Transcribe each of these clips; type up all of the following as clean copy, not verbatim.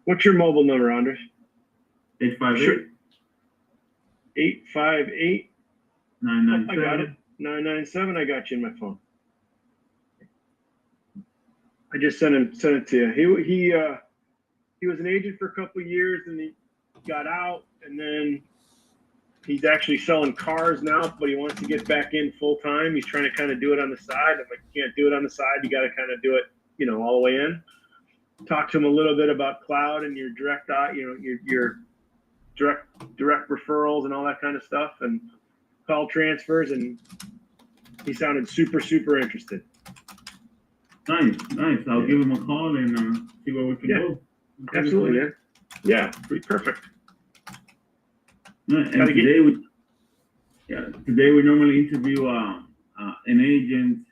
What's your mobile number, Andres? 858 858. I got it. 997. I got you in my phone. I just sent it to you. He was an agent for a couple of years, and he got out, and then he's actually selling cars now, but he wants to get back in full time. He's trying to kind of do it on the side. I'm like, you can't do it on the side. You got to kind of do it, all the way in. Talk to him a little bit about cloud and your direct, your direct referrals and all that kind of stuff, and call transfers, and he sounded super, super interested. Nice. I'll give him a call and see where we can go. Absolutely, man. Yeah, pretty perfect. And today we normally interview an agent,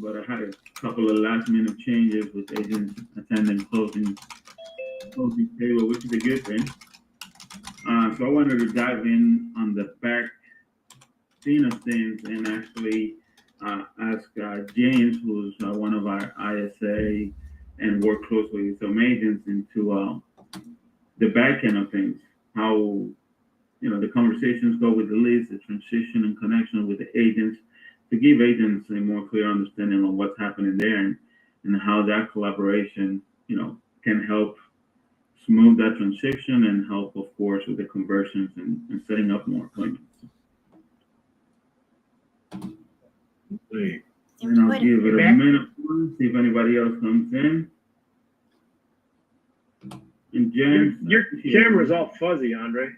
but I had a couple of last minute changes with agents attending closing table, which is a good thing. So I wanted to dive in on the back scene of things and actually ask James, who's one of our ISA and work closely with some agents, into the back end of things, how the conversations go with the leads, the transition and connection with the agents, to give agents a more clear understanding of what's happening there and how that collaboration can help smooth that transition and help, of course, with the conversions and setting up more appointments. And I'll give it a minute, see if anybody else comes in. And James, your camera's all fuzzy, Andre.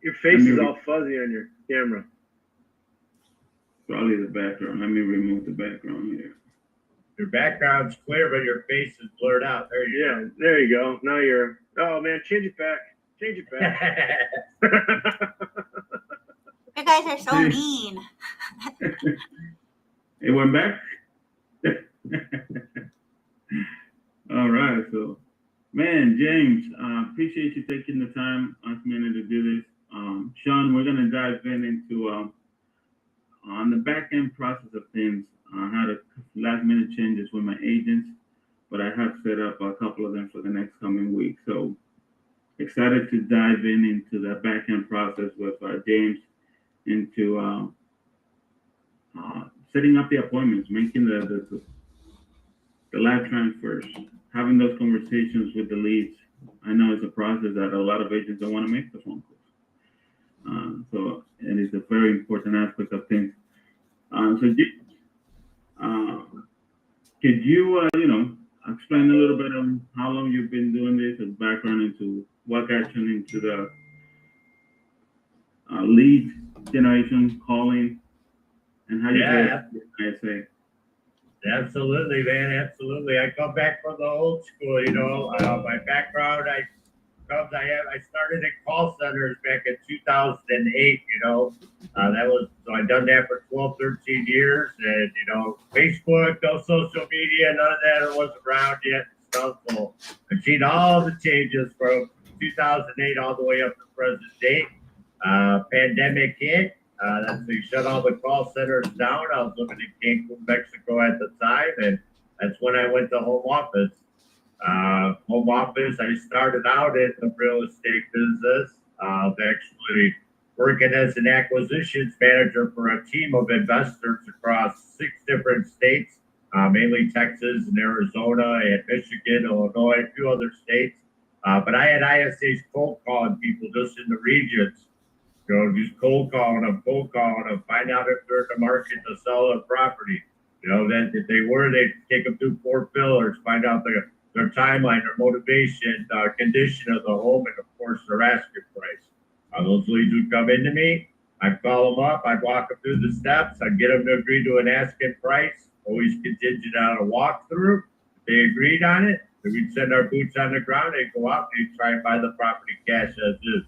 Your face is all fuzzy on your camera. Probably the background. Let me remove the background here. Your background's clear, but your face is blurred out. There you go. There you go. Now you're. Oh man, change it back. You guys are so mean. It went back? All right. So, man, James, appreciate you taking the time last minute to do this. Sean, we're going to dive into on the back end process of things. I had a last minute changes with my agents, but I have set up a couple of them for the next coming week. So excited to dive into the back end process with James, into setting up the appointments, making the live transfers, having those conversations with the leads. I know it's a process that a lot of agents don't want to make the phone calls. So it is a very important aspect of things. Could you, explain a little bit on how long you've been doing this, and background into what got you into the lead generation, calling, and how you get ISA? Absolutely, man. Absolutely. I come back from the old school. My background, I started in call centers back in 2008. I done that for 12, 13 years, and Facebook, no social media, none of that was around yet. So I've seen all the changes from 2008 all the way up to present day. Pandemic hit. They shut all the call centers down. I was living in Cancun, Mexico at the time, and that's when I went to home office. I started out in the real estate business, actually working as an acquisitions manager for a team of investors across 6 different states, mainly Texas and Arizona and Michigan, Illinois, a few other states. But I had ISAs cold calling people just in the regions. Just cold calling them, find out if they're in the market to sell a property. Then if they were, they'd take them through 4 pillars, find out their timeline, their motivation, condition of the home, and of course their asking price. Those leads would come into me. I'd call them up. I'd walk them through the steps. I'd get them to agree to an asking price, always contingent on a walkthrough. If they agreed on it, then we'd send our boots on the ground. They'd go out and they'd try and buy the property cash as is.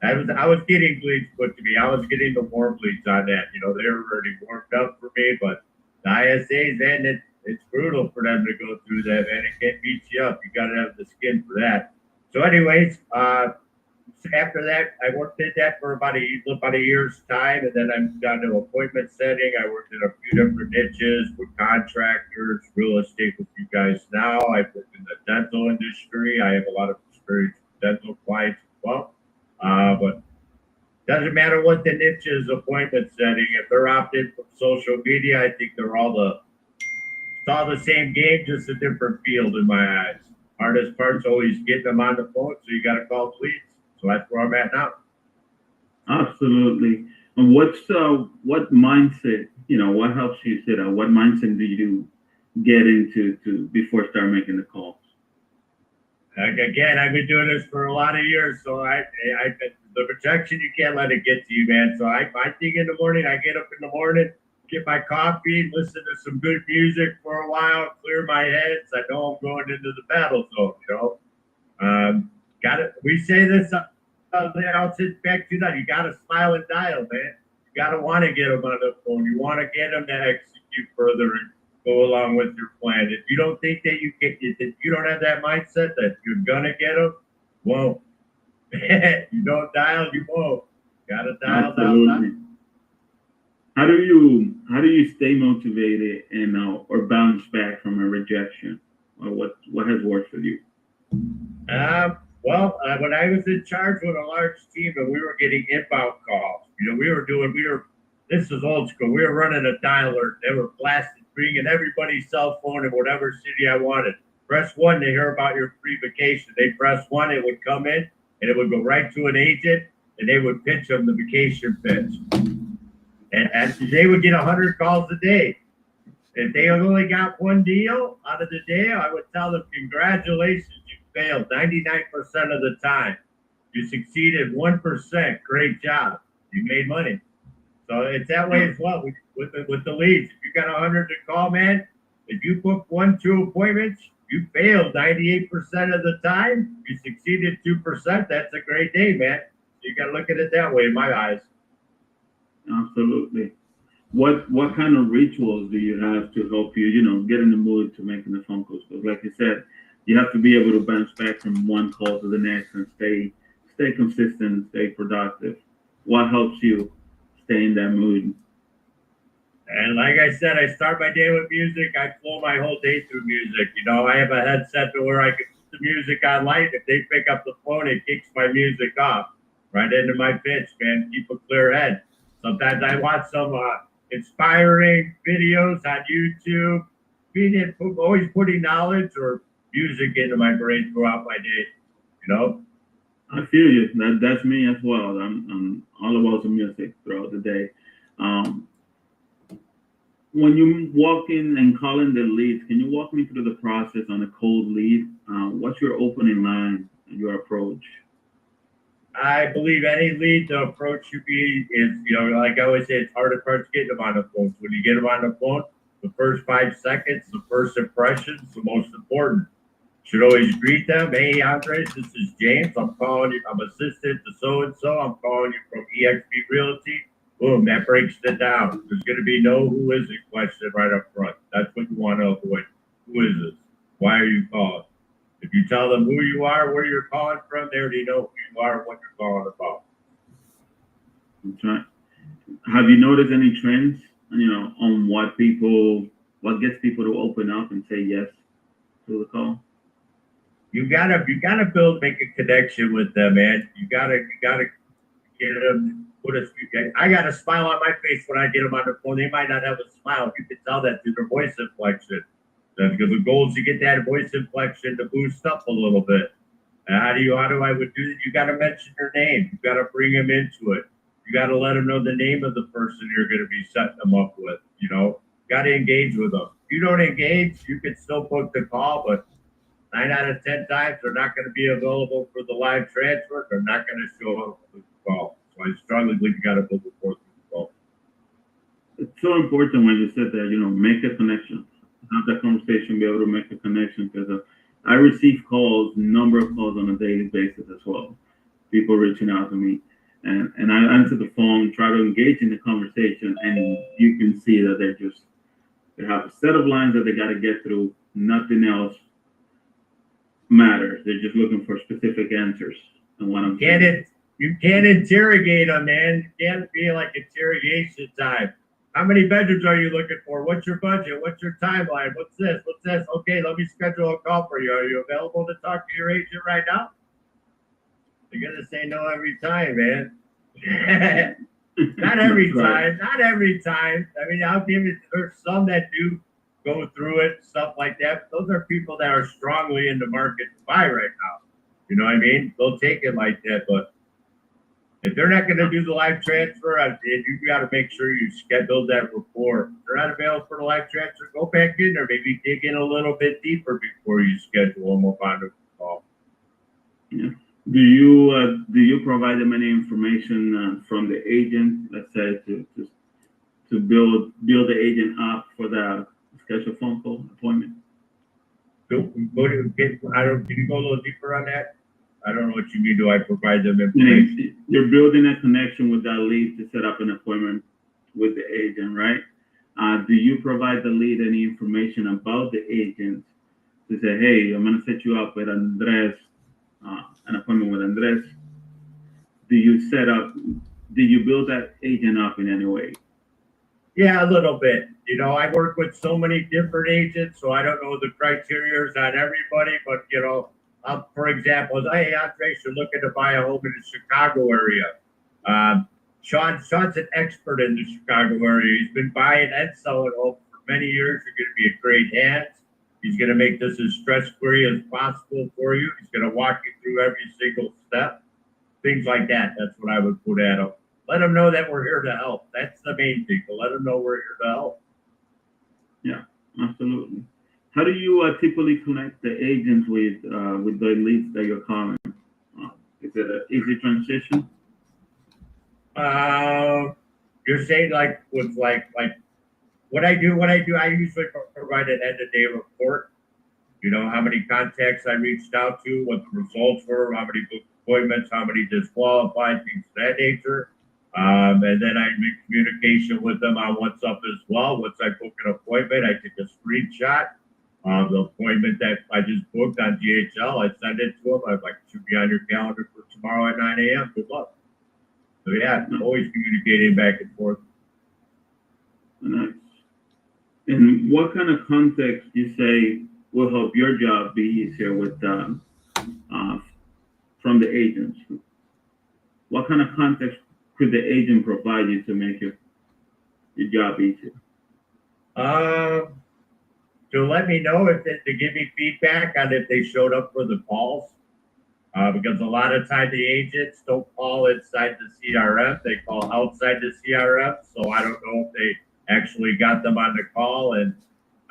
I was getting leads put to me. I was getting the warm leads on that. They were already warmed up for me, but the ISAs, man, it's brutal for them to go through that, man. It can beat you up. You got to have the skin for that. So anyways, after that, I did that for about a year's time, and then I'm down to appointment setting. I worked in a few different niches with contractors, real estate with you guys now. I've worked in dental industry. I have a lot of experience with dental clients as well. But doesn't matter what the niche is, appointment setting. If they're opted from social media, I think it's all the same game, just a different field in my eyes. Hardest part's always getting them on the phone, so you got to call the leads. So that's where I'm at now. Absolutely. And what mindset, what helps you sit out? What mindset do you get into before start making the calls? Again, I've been doing this for a lot of years, so the rejection, you can't let it get to you, man. So I think in the morning, I get up in the morning, get my coffee, listen to some good music for a while, clear my head. So I know I'm going into the battle zone, Got it. We say this, I'll sit back to that. You got to smile and dial, man. You got to want to get them on the phone. You want to get them to execute further and go along with your plan. If you don't think that if you don't have that mindset that you're going to get them, won't. You don't dial, you won't. Got to dial, Absolutely. How do you stay motivated and or bounce back from a rejection? Or what has worked for you? When I was in charge with a large team and we were getting inbound calls, this is old school. We were running a dialer. They were blasting, bringing everybody's cell phone in whatever city I wanted. Press 1 to hear about your free vacation. They press 1, it would come in and it would go right to an agent and they would pitch them the vacation pitch. And they would get 100 calls a day. If they only got one deal out of the day, I would tell them, congratulations, you failed 99% of the time. You succeeded 1%. Great job. You made money. So it's that way as well with the leads. If you got 100 to call, man, if you book 1-2 appointments, you failed 98% of the time. You succeeded 2%. That's a great day, man. So you got to look at it that way in my eyes. Absolutely. What kind of rituals do you have to help you, get in the mood to making the phone calls? Because like you said, you have to be able to bounce back from one call to the next and stay consistent, stay productive. What helps you stay in that mood? And like I said, I start my day with music. I flow my whole day through music. I have a headset to where I can put the music on light. If they pick up the phone, it kicks my music off right into my pitch, man. Keep a clear head. Sometimes I watch some inspiring videos on YouTube, always putting knowledge or music into my brain throughout my day. I feel you. That's me as well. I'm all about the music throughout the day. When you walk in and call in the leads, can you walk me through the process on a cold lead? What's your opening line and your approach? I believe any lead, the approach should be is, like I always say, it's hardest part's getting them on the phone. So when you get them on the phone, the first 5 seconds, the first impression is the most important. Should always greet them. Hey, Andres, this is James. I'm calling you. I'm assistant to so-and-so. I'm calling you from eXp Realty. Boom, that breaks it down. There's going to be no who is it question right up front. That's what you want to avoid. Who is this? Why are you calling? If you tell them who you are, where you're calling from, they already know who you are and what you're calling about. That's right. Have you noticed any trends, on what gets people to open up and say yes to the call? You gotta make a connection with them, man. You gotta get them. I got a smile on my face when I get them on the phone. They might not have a smile. You can tell that through their voice inflection. Because the goal is to get that voice inflection to boost up a little bit. And how do I would do that? You got to mention their name. You got to bring them into it. You got to let them know the name of the person you're going to be setting them up with. Got to engage with them. If you don't engage, you can still book the call, but 9 out of 10 times they're not going to be available for the live transfer. They're not going to show up for the call. So I strongly believe you got to book before the call. It's so important when you sit there, make a connection. Have that conversation, be able to make a connection, because I receive number of calls on a daily basis as well. People reaching out to me, and I answer the phone, try to engage in the conversation, and you can see that they have a set of lines that they got to get through. Nothing else matters. They're just looking for specific answers. And what you can't interrogate them, man. You can't be like interrogation time. How many bedrooms are you looking for? What's your budget? What's your timeline? What's this? What's this? Okay, let me schedule a call for you. Are you available to talk to your agent right now? You're gonna say no every time, man. Not every time. Not every time. I mean, I'll give it. There's some that do go through it, stuff like that. But those are people that are strongly in the market to buy right now. You know what I mean? They'll take it like that. But if they're not going to do the live transfer, you got to make sure you schedule that rapport. If they're not available for the live transfer, go back in there. Maybe dig in a little bit deeper before you schedule them up on the call. Yeah. Do you provide them any information from the agent, let's say, to build the agent up for the scheduled phone call appointment? Can you go a little deeper on that? I don't know what you mean. Do I provide them information? You're building a connection with that lead to set up an appointment with the agent, right? Do you provide the lead any information about the agent to say, hey, I'm going to set you up with Andres, an appointment with Andres? Do you build that agent up in any way? Yeah, a little bit. You know, I work with so many different agents, so I don't know the criteria on everybody, but you know, for example, hey, Andres, you're looking to buy a home in the Chicago area. Sean's an expert in the Chicago area. He's been buying and selling homes for many years. You're going to be in great hands. He's going to make this as stress-free as possible for you. He's going to walk you through every single step. Things like that. That's what I would put at him. Let them know that we're here to help. That's the main thing. To let them know we're here to help. Yeah, absolutely. How do you typically connect the agents with the leads that you're calling? Is it an easy transition? You're saying like with like what I do. I usually provide an end of day report. You know, how many contacts I reached out to, what the results were, how many booked appointments, how many disqualified, things of that nature. And then I make communication with them on what's up as well. Once I book an appointment, I take a screenshot of the appointment that I just booked on DHL. I send it to them. I'm like, it should be on your calendar for tomorrow at 9 a.m. Good luck. So yeah, always communicating back and forth. Nice. And what kind of context you say will help your job be easier with from the agents? What kind of context could the agent provide you to make your job easier? To let me know to give me feedback on if they showed up for the calls. Because a lot of times the agents don't call inside the CRM, they call outside the CRM. So I don't know if they actually got them on the call, and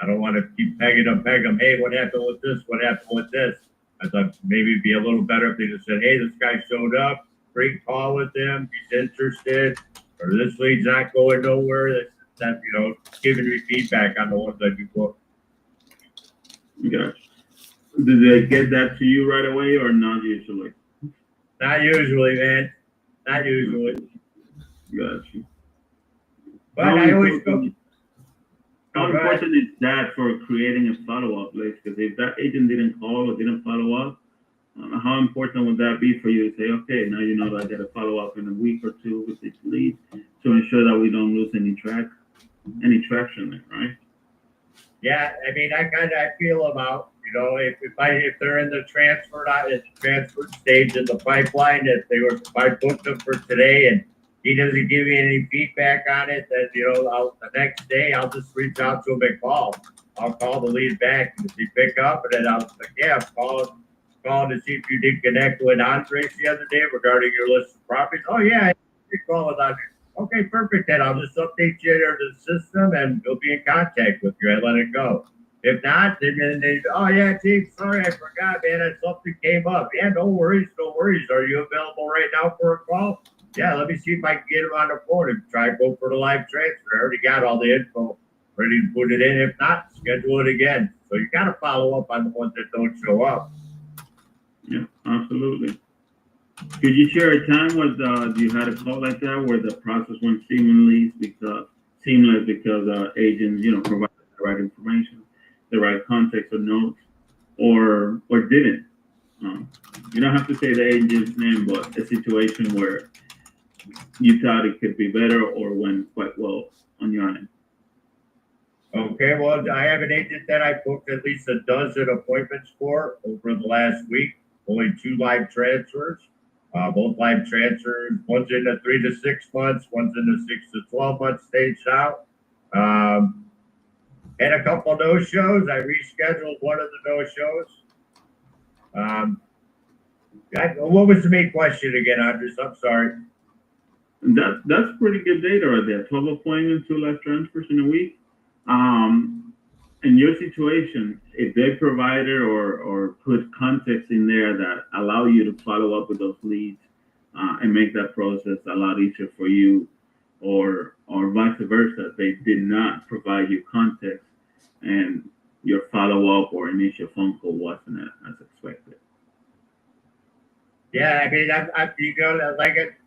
I don't want to keep pegging them. Hey, what happened with this? What happened with this? I thought maybe it'd be a little better if they just said, hey, this guy showed up. Great call with him. He's interested. Or this lead's not going nowhere. That you know, giving me feedback on the ones that you book. Gotcha. Did they get that to you right away or not usually? Not usually, man. Not usually. Gotcha. But I always go. How important is that for creating a follow-up list? Because if that agent didn't call or didn't follow up, how important would that be for you to say, okay, now you know that I got to follow up in a week or two with this lead to ensure that we don't lose any traction there, right? Yeah, I mean, I feel about, you know, if they're in the transfer stage in the pipeline, if I booked them for today and he doesn't give me any feedback on it, then you know, the next day I'll just reach out to him and call. I'll call the lead back, and if he pick up, and then I'll like, yeah, I'm calling to see if you did connect with Andres the other day regarding your list of properties. Oh yeah, you call with Andres. Okay, perfect. Then I'll just update you into the system, and we'll be in contact with you and let it go. If not, then they, oh yeah, Chief, sorry, I forgot, man. Something came up. Yeah, no worries, no worries. Are you available right now for a call? Yeah, let me see if I can get him on the phone and try to go for the live transfer. I already got all the info ready to put it in. If not, schedule it again. So you got to follow up on the ones that don't show up. Yeah, absolutely. Could you share a time where you had a call like that where the process went seamless because agents, you know, provided the right information, the right context or notes, or didn't? You don't have to say the agent's name, but a situation where you thought it could be better or went quite well on your end? Okay, well, I have an agent that I booked at least a dozen appointments for over the last week. Only 2 live transfers. Both live transfers. One's in the 3 to 6 months. One's in the 6 to 12 month stage now. Had a couple no-shows. I rescheduled one of the no-shows. What was the main question again, Andres? I'm sorry. That's pretty good data right there. 12 appointments, 2 live transfers in a week. In your situation, if they provided or put context in there that allow you to follow up with those leads and make that process a lot easier for you, or vice versa, they did not provide you context and your follow-up or initial phone call wasn't as expected. Yeah, I mean,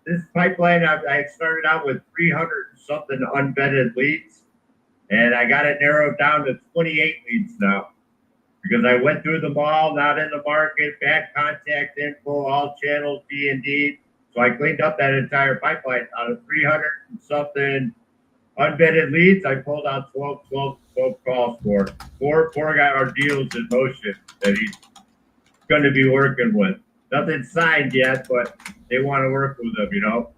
this pipeline, I started out with 300 something unvetted leads, and I got it narrowed down to 28 leads now because I went through them all, not in the market, bad contact info, all channels, D&D. So I cleaned up that entire pipeline. Out of 300 and something unvetted leads, I pulled out 12 calls for. Four got our deals in motion that he's going to be working with. Nothing signed yet, but they want to work with them, you know.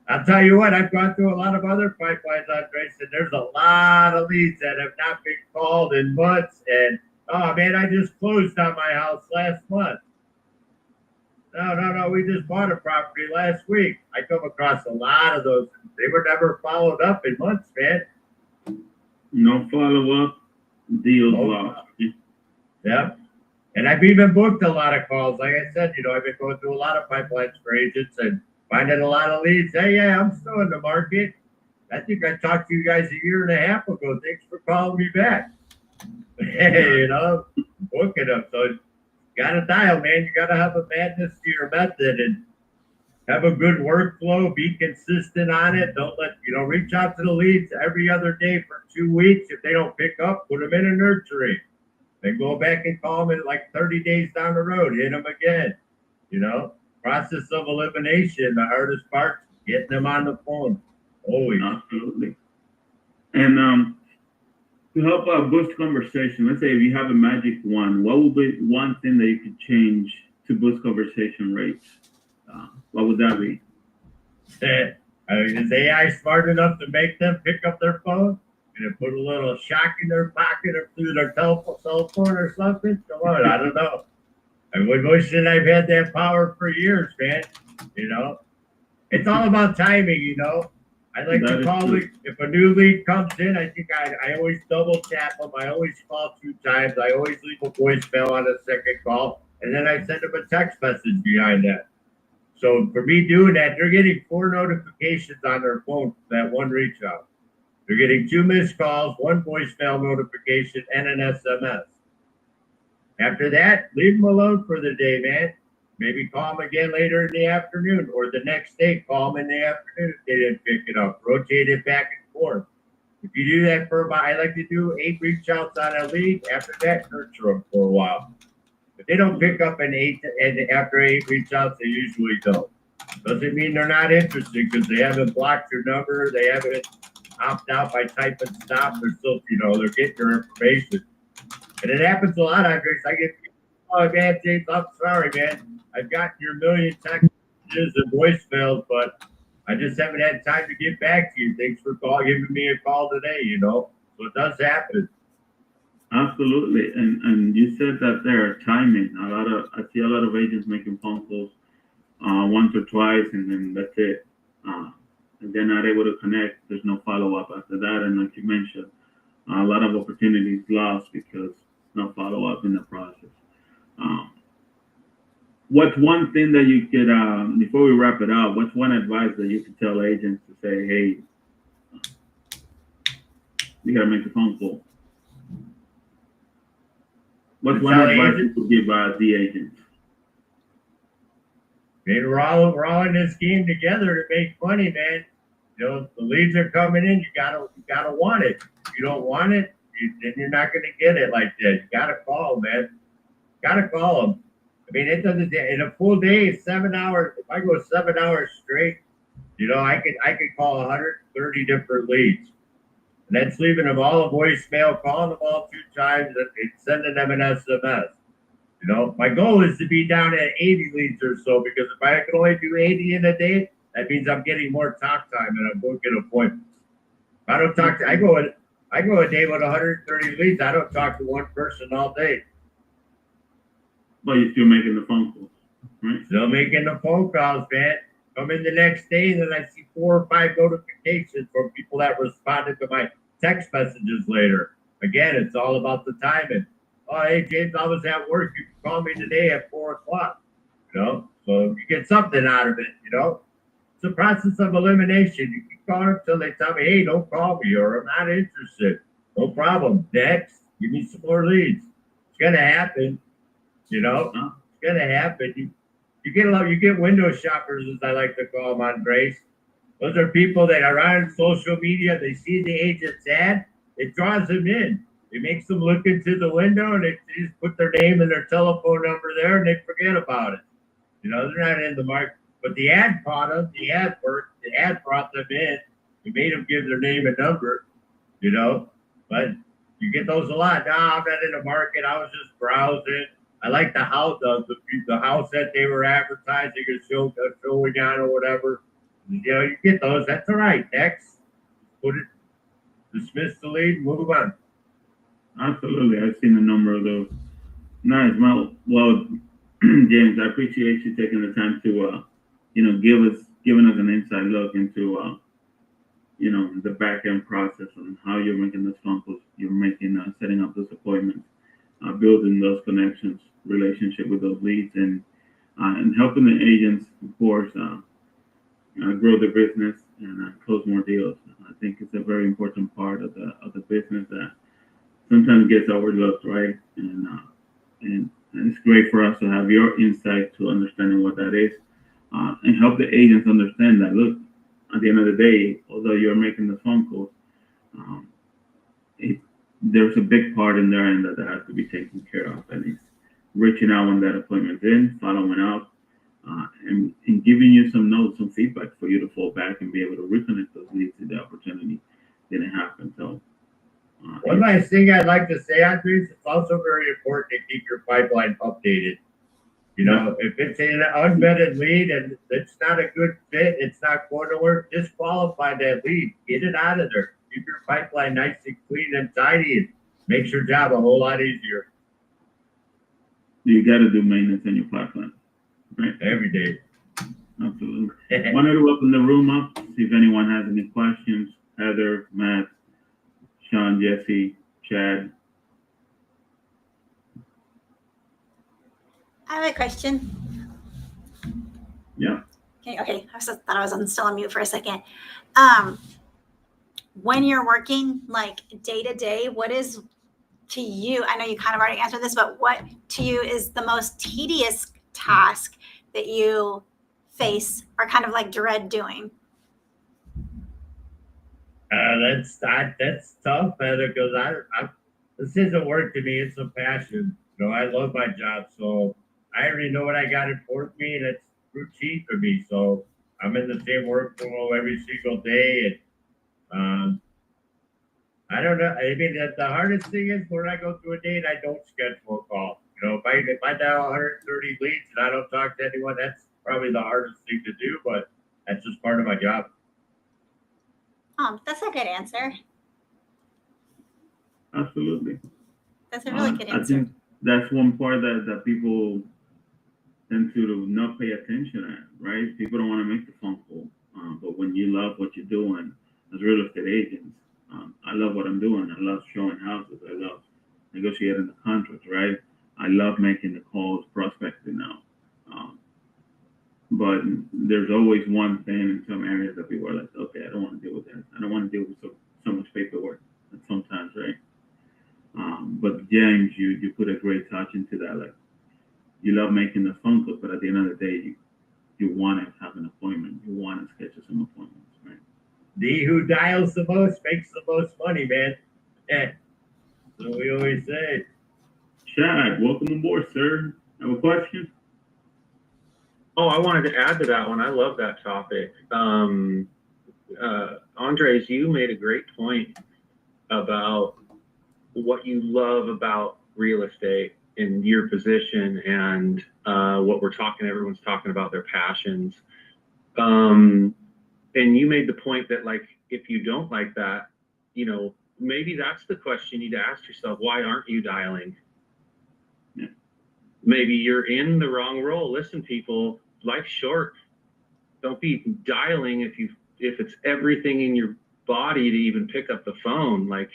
I'll tell you what, I've gone through a lot of other pipelines, Andres, and there's a lot of leads that have not been called in months. And, oh, man, I just closed on my house last month. No, we just bought a property last week. I come across a lot of those. They were never followed up in months, man. No follow-up, deals lost. Yeah. And I've even booked a lot of calls. Like I said, you know, I've been going through a lot of pipelines for agents and finding a lot of leads. Hey, yeah, I'm still in the market. I think I talked to you guys a year and a half ago. Thanks for calling me back. Hey, you know, booking them. So you got to dial, man. You got to have a madness to your method and have a good workflow. Be consistent on it. Don't let, you know, reach out to the leads every other day for 2 weeks. If they don't pick up, put them in a nursery. Then go back and call them in like 30 days down the road. Hit them again. You know, process of elimination. The hardest part, getting them on the phone. Always. Absolutely. And to help boost conversation, let's say if you have a magic wand, what would be one thing that you could change to boost conversation rates? What would that be? I mean, is AI smart enough to make them pick up their phone and put a little shock in their pocket or through their cell phone or something? Come on, I don't know. I wish that I've had that power for years, man. You know, it's all about timing, you know. I like to call it, if a new lead comes in, I think I always double tap them. I always call 2 times. I always leave a voicemail on the second call. And then I send them a text message behind that. So for me doing that, they're getting 4 notifications on their phone for that one reach out. They're getting 2 missed calls, 1 voicemail notification, and an SMS. After that, leave them alone for the day, man. Maybe call them again later in the afternoon, or the next day, call them in the afternoon if they didn't pick it up. Rotate it back and forth. If you do that for about, I like to do 8 reach outs on a lead. After that, nurture them for a while. If they don't pick up an 8, and after 8 reach outs, they usually don't. Doesn't mean they're not interested because they haven't blocked your number. They haven't opted out by typing stop. They're still, you know, they're getting your information. And it happens a lot, Andres. I get, oh, man, James, I'm sorry, man. I've gotten your million text messages and voicemails, but I just haven't had time to get back to you. Thanks for giving me a call today, you know. So it does happen. Absolutely. And you said that there are timing. I see a lot of agents making phone calls once or twice, and then that's it. And they're not able to connect. There's no follow-up after that. And like you mentioned, a lot of opportunities lost because no follow-up in the process. What's one thing that you could, before we wrap it up, what's one advice that you could tell agents to say, hey, you got to make a phone call? What's one advice you could give the agents? Man, we're all in this game together to make money, man. You know, the leads are coming in. You gotta want it. If you don't want it, then you're not gonna get it like that. You gotta call, man. Gotta call them. I mean, it doesn't. In a full day, 7 hours. If I go 7 hours straight, I could call 130 different leads. And that's leaving them all a voicemail, calling them all 2 times, and sending them an SMS. My goal is to be down at 80 leads or so, because if I can only do 80 in a day, that means I'm getting more talk time and I'm booking appointments. If I don't talk to, I go a day with 130 leads. I don't talk to one person all day. But you're still making the phone calls, right? Still making the phone calls, man. Come in the next day, and then I see 4 or 5 notifications from people that responded to my text messages later. Again, it's all about the timing. Oh, hey, James, I was at work. You can call me today at 4 o'clock. So you get something out of it, It's a process of elimination. You can call them until they tell me, hey, don't call me, or I'm not interested. No problem. Next, give me some more leads. It's going to happen, It's going to happen. You get window shoppers, as I like to call them, on Grace. Those are people that are on social media. They see the agent's ad. It draws them in. It makes them look into the window, and they just put their name and their telephone number there, and they forget about it. They're not in the market. But the ad caught them. The ad worked. The ad brought them in. It made them give their name and number, But you get those a lot. No, I'm not in the market. I was just browsing. I like the house, the house that they were advertising or showing on or whatever. You get those. That's all right. Next, dismiss the lead, move on. Absolutely. I've seen a number of those. Nice. Well, James, I appreciate you taking the time to, giving us an inside look into, the back end process and how you're making those phone calls, you're making, setting up those appointments, building those connections, relationship with those leads, and helping the agents, of course, grow their business and close more deals. I think it's a very important part of the business that sometimes gets overlooked, right? And it's great for us to have your insight to understanding what that is, and help the agents understand that. Look, at the end of the day, although you're making the phone calls, there's a big part in their end that has to be taken care of, and it's reaching out when that appointment's in, following up, and giving you some notes, some feedback for you to fall back and be able to reconnect those leads to the opportunity didn't happen. So, one last thing I'd like to say, Andres, it's also very important to keep your pipeline updated. If it's an unvetted lead and it's not a good fit, it's not going to work, disqualify that lead. Get it out of there. Keep your pipeline nice and clean and tidy. It makes your job a whole lot easier. You got to do maintenance in your pipeline, right? Every day. Absolutely. Wanted to open the room up, see if anyone has any questions. Heather, Matt, Sean, Jesse, Chad. I have a question. Yeah. Okay. I thought I was still on mute for a second. When you're working like day to day, what is to you? I know you kind of already answered this, but what to you is the most tedious task that you face or kind of like dread doing? That's tough, Heather, because this isn't work to me. It's a passion. I love my job, so I already know what I got in for me, and it's routine for me. So I'm in the same workflow every single day, and I don't know. I mean, the hardest thing is when I go through a day and I don't schedule a call. If I dial 130 leads and I don't talk to anyone, that's probably the hardest thing to do, but that's just part of my job. That's a good answer. Absolutely. That's a really good answer. I think that's one part that people tend to not pay attention at, right? People don't want to make the phone call, but when you love what you're doing as real estate agents, I love what I'm doing. I love showing houses. I love negotiating the contracts, right? I love making the calls, prospecting now. But there's always one thing in some areas that people are like, okay, I don't want to deal with that. I don't want to deal with so much paperwork sometimes, right? But James, you put a great touch into that. Like, you love making the phone call, but at the end of the day, you want to have an appointment. You want to schedule some appointments, right? The who dials the most makes the most money, man. So we always say. Chad, welcome aboard, sir. Have a question? Oh, I wanted to add to that one. I love that topic. Andres, you made a great point about what you love about real estate in your position and what everyone's talking about their passions. And you made the point that, like, if you don't like that, maybe that's the question you need to ask yourself. Why aren't you dialing? Yeah. Maybe you're in the wrong role. Listen, people, life's short. Don't be dialing if it's everything in your body to even pick up the phone. Like,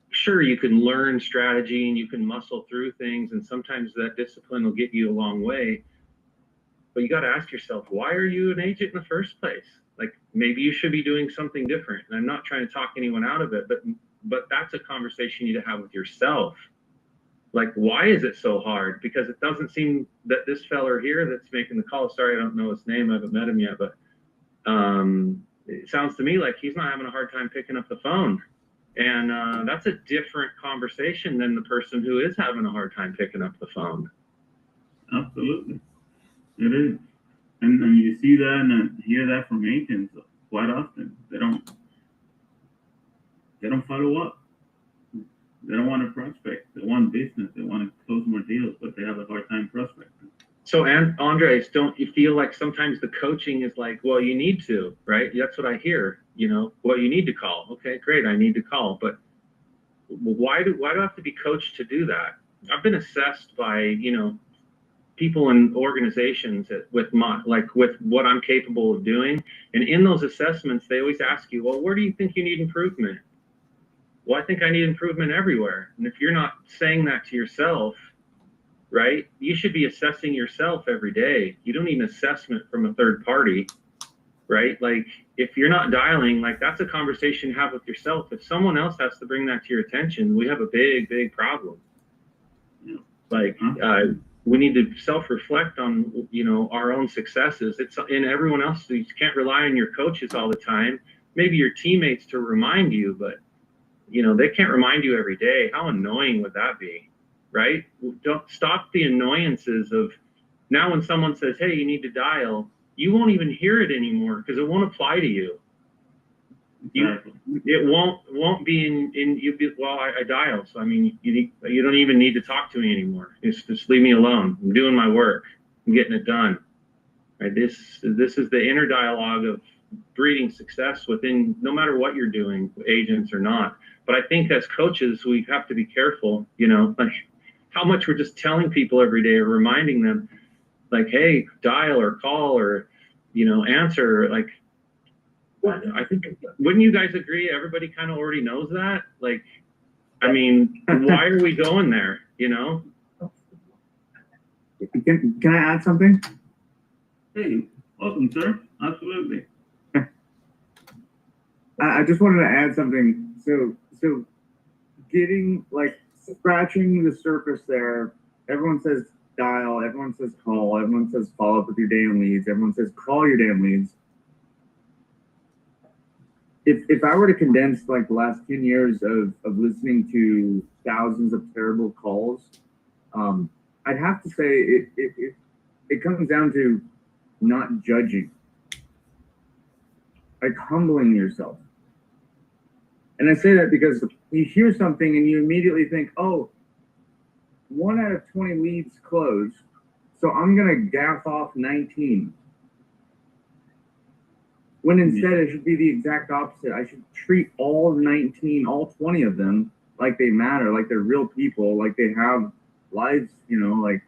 sure, you can learn strategy and you can muscle through things, and sometimes that discipline will get you a long way. But you got to ask yourself, why are you an agent in the first place? Like, maybe you should be doing something different. And I'm not trying to talk anyone out of it, but that's a conversation you need to have with yourself. Like, why is it so hard? Because it doesn't seem that this feller here that's making the call, sorry, I don't know his name, I haven't met him yet, but it sounds to me like he's not having a hard time picking up the phone. And that's a different conversation than the person who is having a hard time picking up the phone. Absolutely. It is. And you see that and hear that from agents quite often. They don't follow up. They don't want to prospect. They want business. They want to close more deals, but they have a hard time prospecting. So, Andres, don't you feel like sometimes the coaching is like, well, you need to, right? That's what I hear. Well, you need to call. Okay, great, I need to call. But why do I have to be coached to do that? I've been assessed by, people in organizations with what I'm capable of doing. And in those assessments, they always ask you, well, where do you think you need improvement? Well, I think I need improvement everywhere. And if you're not saying that to yourself, right, you should be assessing yourself every day. You don't need an assessment from a third party, right? Like, if you're not dialing, like, that's a conversation you have with yourself. If someone else has to bring that to your attention, we have a big, big problem. Like, we need to self-reflect on, our own successes. It's in everyone else. You can't rely on your coaches all the time. Maybe your teammates to remind you, but, they can't remind you every day. How annoying would that be, right? Don't stop the annoyances of now when someone says, hey, you need to dial, you won't even hear it anymore because it won't apply to you. It won't be in you. Well, I dial, so I mean, you don't even need to talk to me anymore. Just leave me alone. I'm doing my work. I'm getting it done. Right. This is the inner dialogue of breeding success within, no matter what you're doing, agents or not. But I think as coaches, we have to be careful. Like how much we're just telling people every day, or reminding them, like, hey, dial or call or answer, like. I think, wouldn't you guys agree? Everybody kind of already knows that. Like, I mean, why are we going there? Can I add something? Hey, welcome, sir. Absolutely. I just wanted to add something. So getting, like, scratching the surface there, everyone says dial, everyone says call, everyone says follow up with your damn leads, everyone says call your damn leads. If I were to condense, like, the last 10 years of listening to thousands of terrible calls, I'd have to say it comes down to not judging, like humbling yourself. And I say that because you hear something and you immediately think, oh, 1 out of 20 leads closed, so I'm going to gaff off 19. When instead it should be the exact opposite. I should treat all 19, all 20 of them like they matter, like they're real people, like they have lives, like,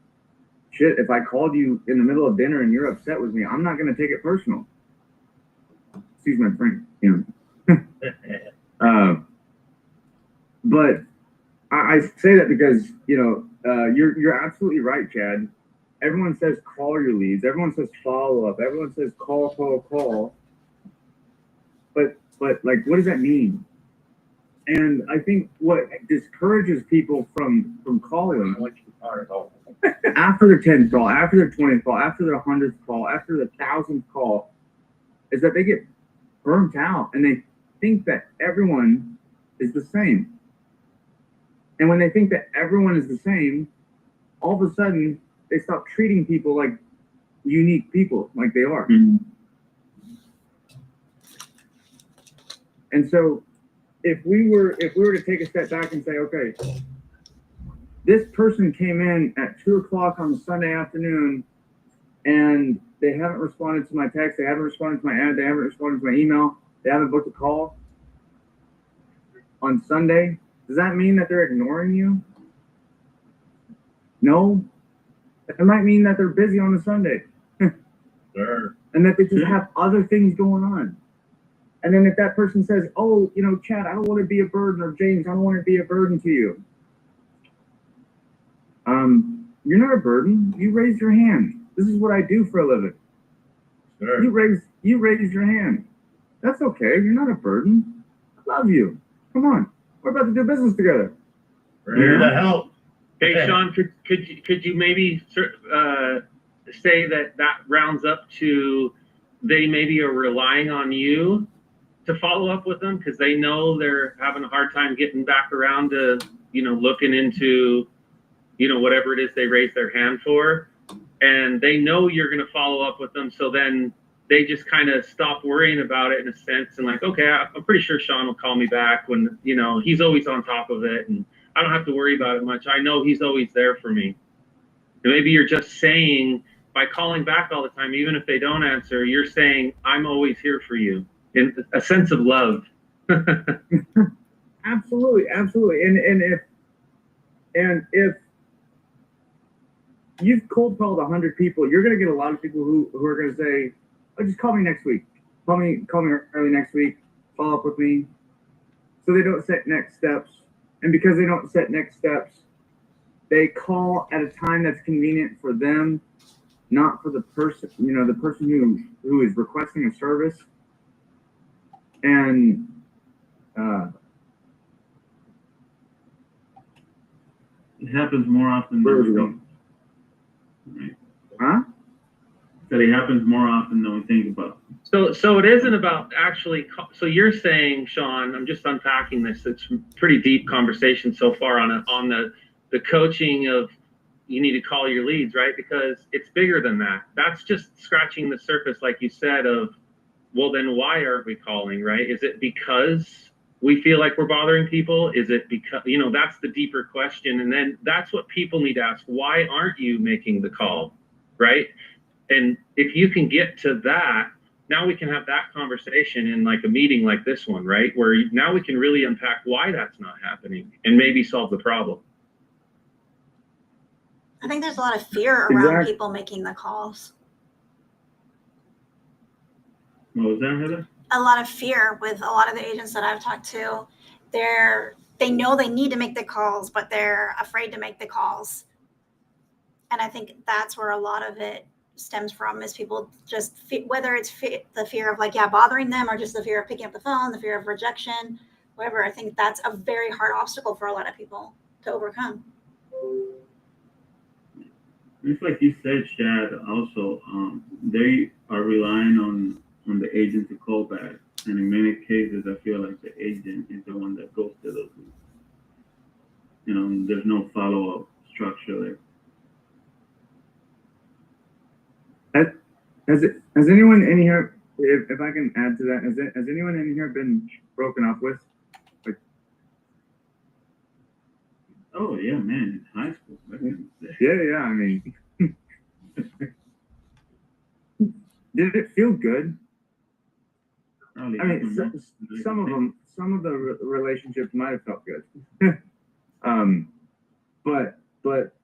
shit, if I called you in the middle of dinner and you're upset with me, I'm not going to take it personal. Excuse my friend, but I say that because, you're absolutely right, Chad. Everyone says call your leads. Everyone says follow up. Everyone says call. But like, what does that mean? And I think what discourages people from calling after their 10th call, after their 20th call, after their 100th call, after the 1000th call, is that they get burnt out and they think that everyone is the same. And when they think that everyone is the same, all of a sudden they stop treating people like unique people like they are. Mhm. And so if we were to take a step back and say, okay, this person came in at 2:00 on a Sunday afternoon and they haven't responded to my text, they haven't responded to my ad, they haven't responded to my email, they haven't booked a call on Sunday, does that mean that they're ignoring you? No. It might mean that they're busy on a Sunday. Sure. And that they just have other things going on. And then if that person says, oh, you know, Chad, I don't want to be a burden, or James, I don't want to be a burden to you. You're not a burden. You raised your hand. This is what I do for a living. Sure. You raised your hand. That's okay. You're not a burden. I love you. Come on. We're about to do business together. We're here to help. Hey, Sean, could you maybe say that rounds up to they maybe are relying on you to follow up with them because they know they're having a hard time getting back around to, looking into, whatever it is they raised their hand for, and they know you're going to follow up with them. So then they just kind of stop worrying about it in a sense and like, okay, I'm pretty sure Sean will call me back when, he's always on top of it and I don't have to worry about it much. I know he's always there for me. And maybe you're just saying by calling back all the time, even if they don't answer, you're saying, I'm always here for you in a sense of love. Absolutely. And if you've cold called 100 people, you're going to get a lot of people who are going to say, oh, just call me next week. Call me early next week. Follow up with me. So they don't set next steps. And because they don't set next steps, they call at a time that's convenient for them, not for the person, the person who is requesting a service. And It happens more often than we think. Right? Huh? That it happens more often than we think about. So it isn't about actually. So you're saying, Sean, I'm just unpacking this. It's a pretty deep conversation so far on the coaching of you need to call your leads, right? Because it's bigger than that. That's just scratching the surface, like you said, of, well, then why aren't we calling, right? Is it because we feel like we're bothering people? Is it because, that's the deeper question. And then that's what people need to ask. Why aren't you making the call, right? And if you can get to that, now we can have that conversation in like a meeting like this one, right? Where now we can really unpack why that's not happening and maybe solve the problem. I think there's a lot of fear around people making the calls. What was that, Heather? A lot of fear with a lot of the agents that I've talked to. They know they need to make the calls, but they're afraid to make the calls. And I think that's where a lot of it stems from, is people just, whether it's the fear of bothering them, or just the fear of picking up the phone, the fear of rejection, whatever. I think that's a very hard obstacle for a lot of people to overcome. It's like you said, Chad, also, they are relying on the agent to call back. And in many cases, I feel like the agent is the one that goes to those leads. There's no follow-up structure there. Has anyone in here, if I can add to that, has anyone in here been broken up with? Oh, yeah, man, in high school. Yeah, I mean, did it feel good? Probably I mean, some of the relationships might have felt good. But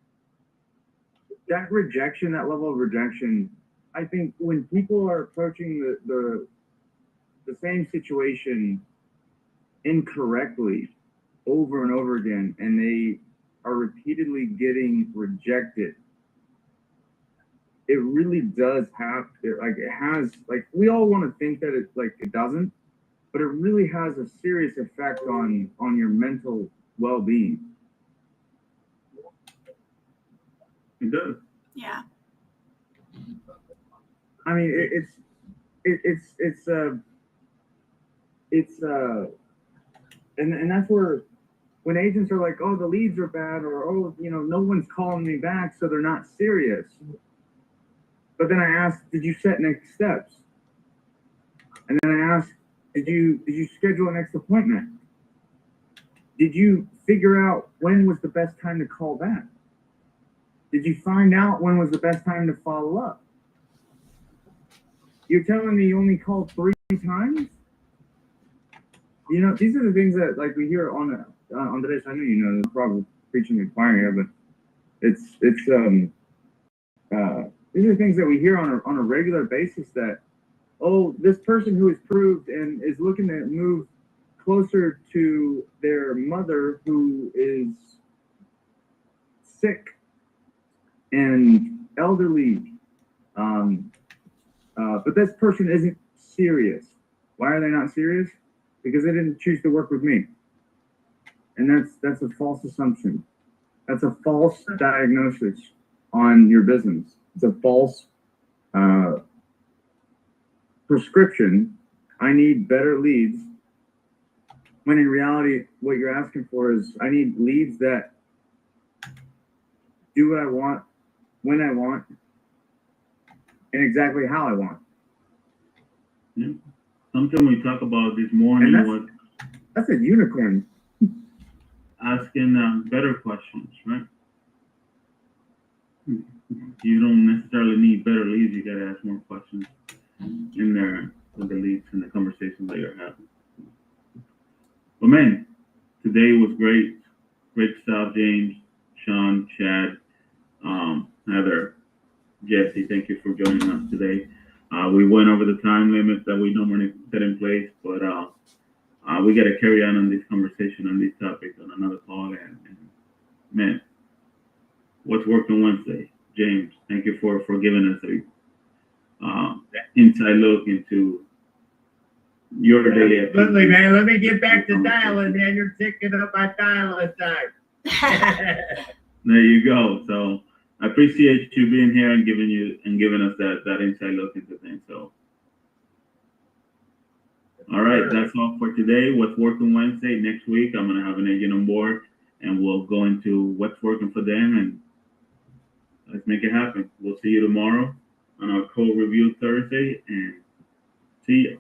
that rejection, that level of rejection, I think when people are approaching the same situation incorrectly over and over again, and they are repeatedly getting rejected, it really does we all want to think that it doesn't, but it really has a serious effect on your mental well-being. It does. Yeah. I mean, and that's where, when agents are like, oh, the leads are bad, or, oh, no one's calling me back, so they're not serious. But then I asked, did you set next steps? And then I asked, did you schedule a next appointment? Did you figure out when was the best time to call back? Did you find out when was the best time to follow up? You're telling me you only called 3 times? You know, these are the things that like we hear on this. I know you know, there's probably preaching and choir here, but these are things that we hear on a regular basis that, oh, this person who is proved and is looking to move closer to their mother who is sick and elderly, but this person isn't serious. Why are they not serious? Because they didn't choose to work with me. And that's a false assumption. That's a false diagnosis on your business. It's a false prescription. I need better leads. When in reality, what you're asking for is I need leads that do what I want, when I want, and exactly how I want. Yeah. Something we talked about this morning was that's a unicorn. Asking better questions, right? You don't necessarily need better leads. You got to ask more questions in there with the leads and the conversations that you're having. But man, today was great. Great stuff, James, Sean, Chad, Heather, Jesse. Thank you for joining us today. We went over the time limits that we normally set in place, but we got to carry on this conversation on these topics on another call. And man, what's working Wednesday? James, thank you for giving us a inside look into your daily. Absolutely, man. Let me get back to dialing, man. You're ticking up my dialing time. There you go. So I appreciate you being here and giving us that inside look into things. So, all right, that's all for today. What's working Wednesday? Next week, I'm gonna have an agent on board, and we'll go into what's working for them, and let's make it happen. We'll see you tomorrow on our code review Thursday, and see you.